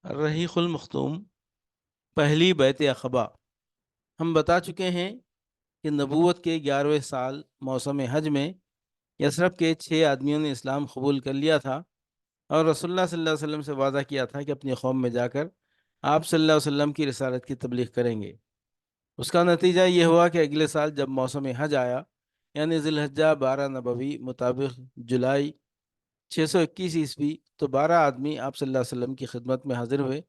الرحیق المختوم، پہلی بیعت عقبہ۔ ہم بتا چکے ہیں کہ نبوت کے 11ویں سال موسم حج میں یثرب کے 6 آدمیوں نے اسلام قبول کر لیا تھا اور رسول اللہ صلی اللہ علیہ وسلم سے وعدہ کیا تھا کہ اپنی قوم میں جا کر آپ صلی اللہ علیہ وسلم کی رسالت کی تبلیغ کریں گے۔ اس کا نتیجہ یہ ہوا کہ اگلے سال جب موسم حج آیا، یعنی ذی الحجہ 12 نبوی مطابق جولائی 621 عیسوی، تو 12 آدمی آپ صلی اللہ علیہ وسلم کی خدمت میں حاضر ہوئے۔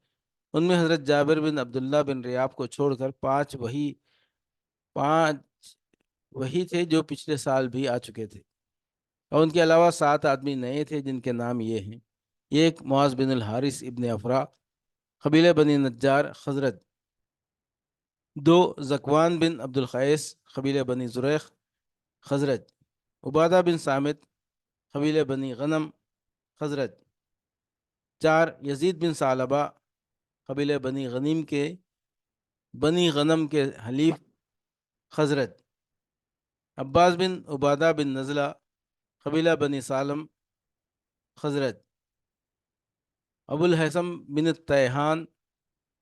ان میں حضرت جابر بن عبداللہ بن ریاب کو چھوڑ کر پانچ وہی تھے جو پچھلے سال بھی آ چکے تھے، اور ان کے علاوہ 7 آدمی نئے تھے جن کے نام یہ ہیں۔ ایک معاذ بن الحارث ابن افرا، قبیلہ بنی نجار خزرج۔ 2 ذکوان بن عبد القیس، قبیلہ بنی زریق خزرج۔ عبادہ بن صامت، قبیلہ بنی غنم خزرج۔ 4 یزید بن ثعلبہ، قبیلہ بنی غنم کے حلیف خزرج۔ عباس بن عبادہ بن نزلہ، قبیلہ بنی سالم خزرج۔ ابو الحسم بن التیحان،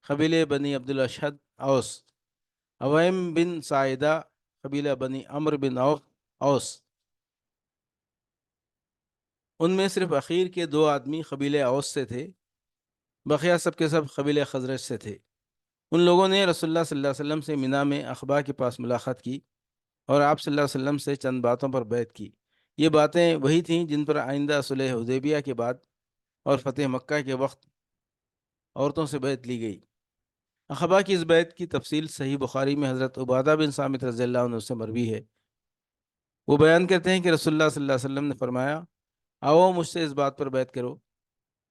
قبیلہ بنی عبد الاشہد اوس۔ عویم بن ساعدہ، قبیلہ بنی عمر بن اوس۔ ان میں صرف اخیر کے 2 آدمی قبیلہ اوس سے تھے، بقیہ سب کے سب قبیلہ خزرج سے تھے۔ ان لوگوں نے رسول اللہ صلی اللہ علیہ وسلم سے مینا میں اخبا کے پاس ملاقات کی اور آپ صلی اللہ علیہ وسلم سے چند باتوں پر بیعت کی۔ یہ باتیں وہی تھیں جن پر آئندہ صلح حدیبیہ کے بعد اور فتح مکہ کے وقت عورتوں سے بیعت لی گئی۔ اخبا کی اس بیعت کی تفصیل صحیح بخاری میں حضرت عبادہ بن صامت رضی اللہ عنہ سے مروی ہے۔ وہ بیان کرتے ہیں کہ رسول اللہ صلی اللہ علیہ وسلم نے فرمایا، آؤ مجھ سے اس بات پر بیعت کرو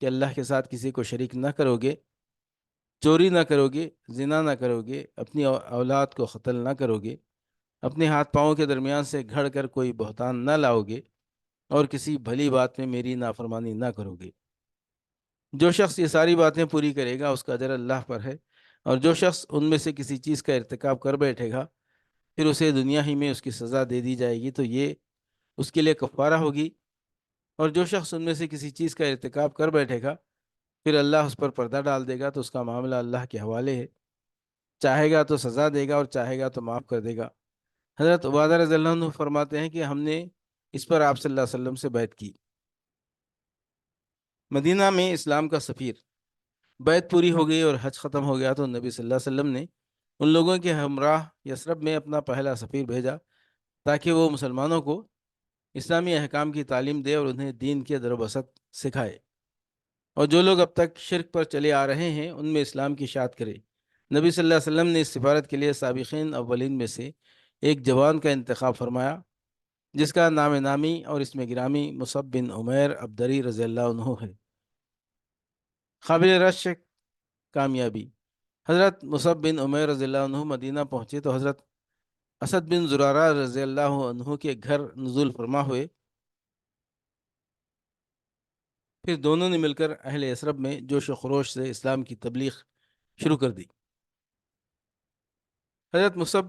کہ اللہ کے ساتھ کسی کو شریک نہ کرو گے، چوری نہ کرو گے، زنا نہ کرو گے، اپنی اولاد کو قتل نہ کرو گے، اپنے ہاتھ پاؤں کے درمیان سے گھڑ کر کوئی بہتان نہ لاؤ گے، اور کسی بھلی بات میں میری نافرمانی نہ کرو گے۔ جو شخص یہ ساری باتیں پوری کرے گا اس کا اجر اللہ پر ہے، اور جو شخص ان میں سے کسی چیز کا ارتکاب کر بیٹھے گا پھر اسے دنیا ہی میں اس کی سزا دے دی جائے گی تو یہ اس کے لیے کفارہ ہوگی، اور جو شخص ان میں سے کسی چیز کا ارتکاب کر بیٹھے گا پھر اللہ اس پر پردہ ڈال دے گا تو اس کا معاملہ اللہ کے حوالے ہے، چاہے گا تو سزا دے گا اور چاہے گا تو معاف کر دے گا۔ حضرت عبادہ رضی اللہ عنہ فرماتے ہیں کہ ہم نے اس پر آپ صلی اللہ علیہ وسلم سے بیعت کی۔ مدینہ میں اسلام کا سفیر۔ بیعت پوری ہو گئی اور حج ختم ہو گیا تو نبی صلی اللہ علیہ وسلم نے ان لوگوں کے ہمراہ یثرب میں اپنا پہلا سفیر بھیجا تاکہ وہ مسلمانوں کو اسلامی احکام کی تعلیم دے اور انہیں دین کے در و بست سکھائے، اور جو لوگ اب تک شرک پر چلے آ رہے ہیں ان میں اسلام کی اشاعت کرے۔ نبی صلی اللہ علیہ وسلم نے اس سفارت کے لیے سابقین اولین میں سے ایک جوان کا انتخاب فرمایا جس کا نام نامی اور اسم گرامی مصعب بن عمیر عبدری رضی اللہ عنہ ہے۔ قابل رشک کامیابی۔ حضرت مصعب بن عمیر رضی اللہ عنہ مدینہ پہنچے تو حضرت اسد بن زرارہ رضی اللہ عنہ کے گھر نزول فرما ہوئے۔ پھر دونوں نے مل کر اہل یثرب میں جوش و خروش سے اسلام کی تبلیغ شروع کر دی۔ حضرت مصعب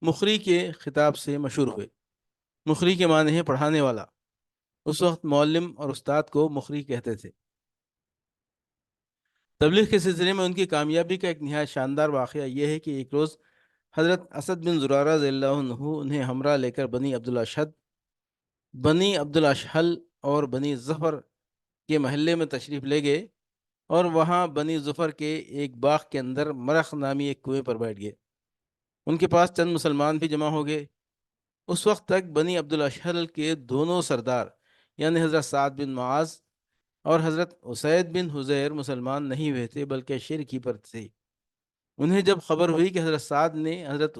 مخری کے خطاب سے مشہور ہوئے۔ مخری کے معنی ہے پڑھانے والا۔ اس وقت معلم اور استاد کو مخری کہتے تھے۔ تبلیغ کے سلسلے میں ان کی کامیابی کا ایک نہایت شاندار واقعہ یہ ہے کہ ایک روز حضرت اسد بن زرارہ رضی اللہ عنہ انہیں ہمراہ لے کر بنی عبد الاشحل اور بنی ظفر کے محلے میں تشریف لے گئے، اور وہاں بنی ظفر کے ایک باغ کے اندر مرخ نامی ایک کنویں پر بیٹھ گئے۔ ان کے پاس چند مسلمان بھی جمع ہو گئے۔ اس وقت تک بنی عبد الاشحل کے دونوں سردار یعنی حضرت سعد بن معاذ اور حضرت اسید بن حضیر مسلمان نہیں ہوئے تھے بلکہ شرک ہی پر تھے۔ انہیں جب خبر ہوئی تو حضرت سعد نے حضرت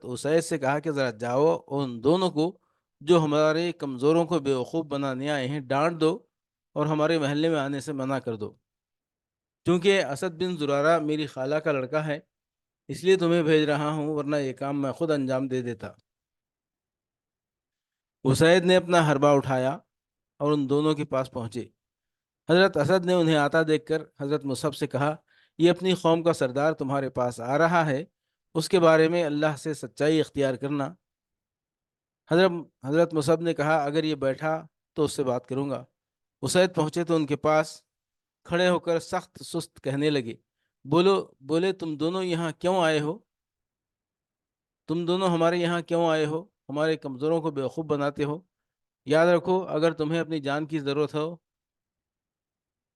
اسید سے کہا کہ ذرا جاؤ اور ان دونوں کو جو ہمارے کمزوروں کو بیوقوف بنانے آئے ہیں ڈانٹ دو اور ہمارے محلے میں آنے سے منع کر دو، چونکہ اسد بن زرارہ میری خالہ کا لڑکا ہے اس لیے تمہیں بھیج رہا ہوں، ورنہ یہ کام میں خود انجام دے دیتا۔ اسید نے اپنا حربہ اٹھایا اور ان دونوں کے پاس پہنچے۔ حضرت اسد نے انہیں آتا دیکھ کر حضرت مصعب سے کہا، یہ اپنی قوم کا سردار تمہارے پاس آ رہا ہے، اس کے بارے میں اللہ سے سچائی اختیار کرنا۔ حضرت مصعب نے کہا، اگر یہ بیٹھا تو اس سے بات کروں گا۔ اسید پہنچے تو ان کے پاس کھڑے ہو کر سخت سست کہنے لگے، بولے تم دونوں یہاں کیوں آئے ہو؟ تم دونوں ہمارے یہاں کیوں آئے ہو؟ ہمارے کمزوروں کو بیوقوف بناتے ہو۔ یاد رکھو، اگر تمہیں اپنی جان کی ضرورت ہو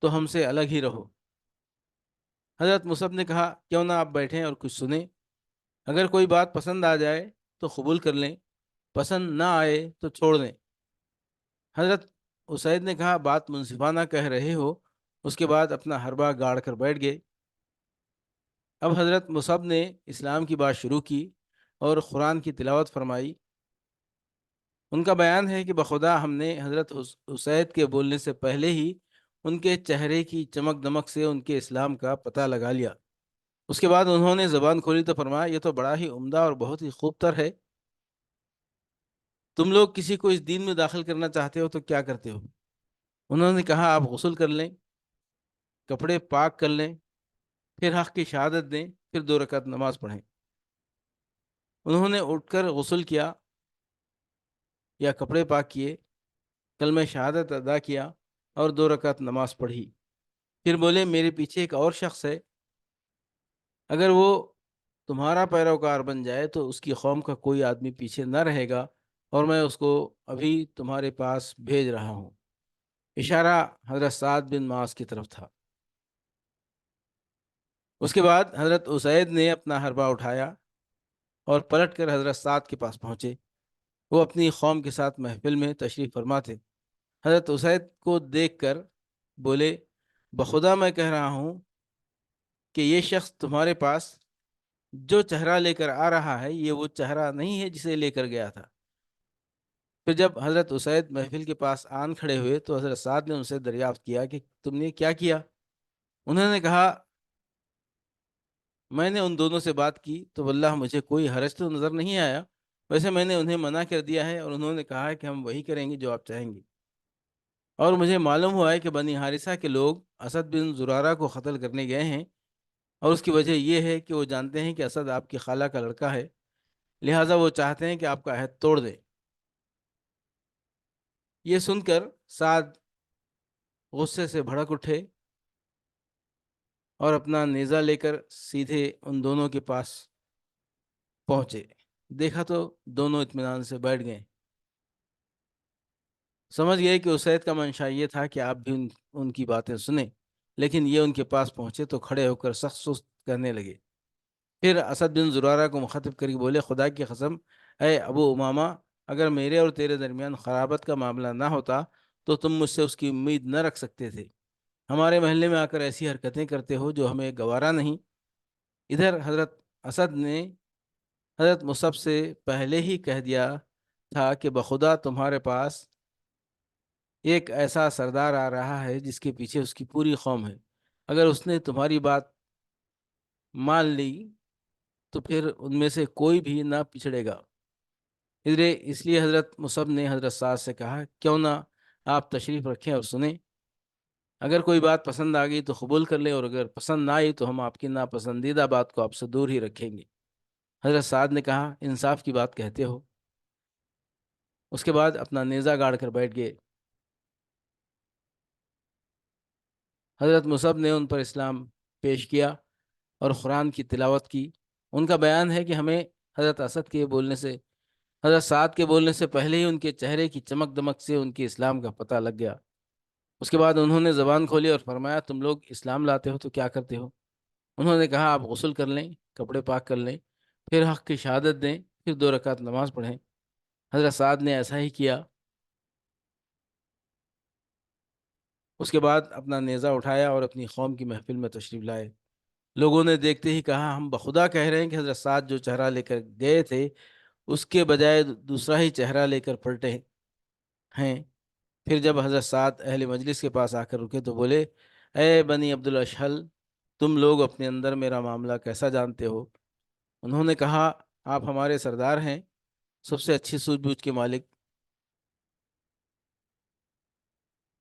تو ہم سے الگ ہی رہو۔ حضرت مصعب نے کہا، کیوں نہ آپ بیٹھیں اور کچھ سنیں؟ اگر کوئی بات پسند آ جائے تو قبول کر لیں، پسند نہ آئے تو چھوڑ دیں۔ حضرت اسید نے کہا، بات منصفانہ کہہ رہے ہو۔ اس کے بعد اپنا حربہ گاڑ کر بیٹھ گئے۔ اب حضرت مصعب نے اسلام کی بات شروع کی اور قرآن کی تلاوت فرمائی۔ ان کا بیان ہے کہ بخدا ہم نے حضرت اسید کے بولنے سے پہلے ہی ان کے چہرے کی چمک دمک سے ان کے اسلام کا پتہ لگا لیا۔ اس کے بعد انہوں نے زبان کھولی تو فرمایا، یہ تو بڑا ہی عمدہ اور بہت ہی خوب تر ہے۔ تم لوگ کسی کو اس دین میں داخل کرنا چاہتے ہو تو کیا کرتے ہو؟ انہوں نے کہا، آپ غسل کر لیں، کپڑے پاک کر لیں، پھر حق کی شہادت دیں، پھر 2 رکعت نماز پڑھیں۔ انہوں نے اٹھ کر غسل کیا یا کپڑے پاک کیے، کلمہ شہادت ادا کیا اور 2 رکعت نماز پڑھی۔ پھر بولے، میرے پیچھے ایک اور شخص ہے، اگر وہ تمہارا پیروکار بن جائے تو اس کی قوم کا کوئی آدمی پیچھے نہ رہے گا، اور میں اس کو ابھی تمہارے پاس بھیج رہا ہوں۔ اشارہ حضرت سعد بن معاذ کی طرف تھا۔ اس کے بعد حضرت اسید نے اپنا حربہ اٹھایا اور پلٹ کر حضرت سعد کے پاس پہنچے۔ وہ اپنی قوم کے ساتھ محفل میں تشریف فرما تھے۔ حضرت اسید کو دیکھ کر بولے، بخدا میں کہہ رہا ہوں کہ یہ شخص تمہارے پاس جو چہرہ لے کر آ رہا ہے، یہ وہ چہرہ نہیں ہے جسے لے کر گیا تھا۔ پھر جب حضرت اسید محفل کے پاس آن کھڑے ہوئے تو حضرت سعد نے ان سے دریافت کیا کہ تم نے کیا کیا؟ انہوں نے کہا، میں نے ان دونوں سے بات کی تو واللہ مجھے کوئی حرج تو نظر نہیں آیا، ویسے میں نے انہیں منع کر دیا ہے اور انہوں نے کہا ہے کہ ہم وہی کریں گے جو آپ چاہیں گے۔ اور مجھے معلوم ہوا ہے کہ بنی حارثہ کے لوگ اسد بن زرارہ کو قتل کرنے گئے ہیں، اور اس کی وجہ یہ ہے کہ وہ جانتے ہیں کہ اسد آپ کی خالہ کا لڑکا ہے، لہٰذا وہ چاہتے ہیں کہ آپ کا عہد توڑ دیں۔ یہ سن کر سعد غصے سے بھڑک اٹھے اور اپنا نیزہ لے کر سیدھے ان دونوں کے پاس پہنچے۔ دیکھا تو دونوں اطمینان سے بیٹھ گئے۔ سمجھ گئے کہ اسید کا منشا یہ تھا کہ آپ بھی ان کی باتیں سنیں، لیکن یہ ان کے پاس پہنچے تو کھڑے ہو کر سخت سست کرنے لگے۔ پھر اسد بن زرارہ کو مخاطب کر کے بولے، خدا کی قسم، اے ابو امامہ، اگر میرے اور تیرے درمیان خرابت کا معاملہ نہ ہوتا تو تم مجھ سے اس کی امید نہ رکھ سکتے تھے۔ ہمارے محلے میں آ کر ایسی حرکتیں کرتے ہو جو ہمیں گوارا نہیں۔ ادھر حضرت اسد نے حضرت مصعب سے پہلے ہی کہہ دیا تھا کہ بخدا تمہارے پاس ایک ایسا سردار آ رہا ہے جس کے پیچھے اس کی پوری قوم ہے، اگر اس نے تمہاری بات مان لی تو پھر ان میں سے کوئی بھی نہ پچھڑے گا۔ اس لیے حضرت مصعب نے حضرت سعد سے کہا، کیوں نہ آپ تشریف رکھیں اور سنیں؟ اگر کوئی بات پسند آ گئی تو قبول کر لیں، اور اگر پسند نہ آئی تو ہم آپ کی ناپسندیدہ بات کو آپ سے دور ہی رکھیں گے۔ حضرت سعد نے کہا، انصاف کی بات کہتے ہو۔ اس کے بعد اپنا نیزہ گاڑ کر بیٹھ گئے۔ حضرت مصعب نے ان پر اسلام پیش کیا اور قرآن کی تلاوت کی۔ ان کا بیان ہے کہ ہمیں حضرت اسد کے بولنے سے حضرت سعد کے بولنے سے پہلے ہی ان کے چہرے کی چمک دمک سے ان کے اسلام کا پتہ لگ گیا۔ اس کے بعد انہوں نے زبان کھولی اور فرمایا، تم لوگ اسلام لاتے ہو تو کیا کرتے ہو؟ انہوں نے کہا، آپ غسل کر لیں، کپڑے پاک کر لیں، پھر حق کی شہادت دیں، پھر 2 رکعت نماز پڑھیں۔ حضرت سعد نے ایسا ہی کیا۔ اس کے بعد اپنا نیزہ اٹھایا اور اپنی قوم کی محفل میں تشریف لائے۔ لوگوں نے دیکھتے ہی کہا، ہم بخدا کہہ رہے ہیں کہ حضرت سعد جو چہرہ لے کر گئے تھے اس کے بجائے دوسرا ہی چہرہ لے کر پلٹے ہیں۔ پھر جب حضرت سعد اہل مجلس کے پاس آ کر رکے تو بولے، اے بنی عبد الاشہل، تم لوگ اپنے اندر میرا معاملہ کیسا جانتے ہو؟ انہوں نے کہا، آپ ہمارے سردار ہیں، سب سے اچھی سوجھ بوجھ کے مالک،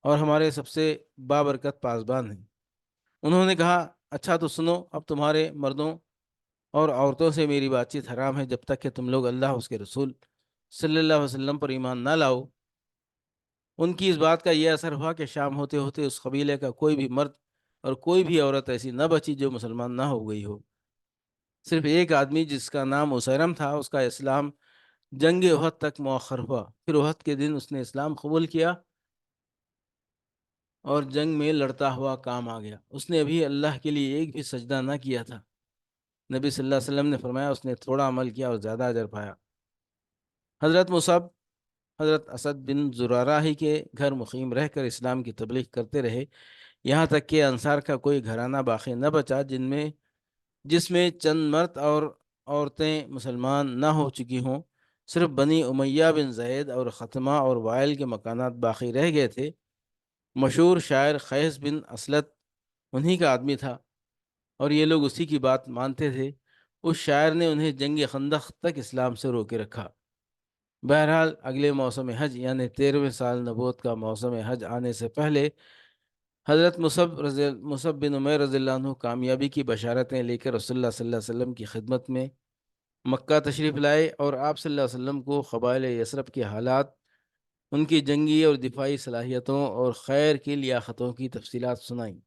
اور ہمارے سب سے بابرکت پاسبان ہیں۔ انہوں نے کہا، اچھا تو سنو، اب تمہارے مردوں اور عورتوں سے میری بات چیت حرام ہے جب تک کہ تم لوگ اللہ اس کے رسول صلی اللہ علیہ وسلم پر ایمان نہ لاؤ۔ ان کی اس بات کا یہ اثر ہوا کہ شام ہوتے ہوتے اس قبیلے کا کوئی بھی مرد اور کوئی بھی عورت ایسی نہ بچی جو مسلمان نہ ہو گئی ہو۔ صرف ایک آدمی جس کا نام اسیرم تھا، اس کا اسلام جنگ احد تک مؤخر ہوا۔ پھر احد کے دن اس نے اسلام قبول کیا اور جنگ میں لڑتا ہوا کام آ گیا۔ اس نے ابھی اللہ کے لیے ایک بھی سجدہ نہ کیا تھا۔ نبی صلی اللہ علیہ وسلم نے فرمایا اس نے تھوڑا عمل کیا اور زیادہ اجر پایا۔ حضرت مصعب حضرت اسد بن زرارہ ہی کے گھر مقیم رہ کر اسلام کی تبلیغ کرتے رہے، یہاں تک کہ انصار کا کوئی گھرانہ باقی نہ بچا جس میں چند مرد اور عورتیں مسلمان نہ ہو چکی ہوں۔ صرف بنی امیہ بن زید اور ختمہ اور وائل کے مکانات باقی رہ گئے تھے۔ مشہور شاعر قیس بن اسلط انہی کا آدمی تھا اور یہ لوگ اسی کی بات مانتے تھے۔ اس شاعر نے انہیں جنگ خندق تک اسلام سے روکے رکھا۔ بہرحال اگلے موسم حج یعنی 13ویں سال نبوت کا موسم حج آنے سے پہلے حضرت مصعب بن عمیر رضی اللہ عنہ کامیابی کی بشارتیں لے کر رسول اللہ صلی اللہ علیہ وسلم کی خدمت میں مکہ تشریف لائے اور آپ صلی اللہ علیہ وسلم کو قبائل یثرب کے حالات، ان کی جنگی اور دفاعی صلاحیتوں اور خیر کی لیاقتوں کی تفصیلات سنائیں۔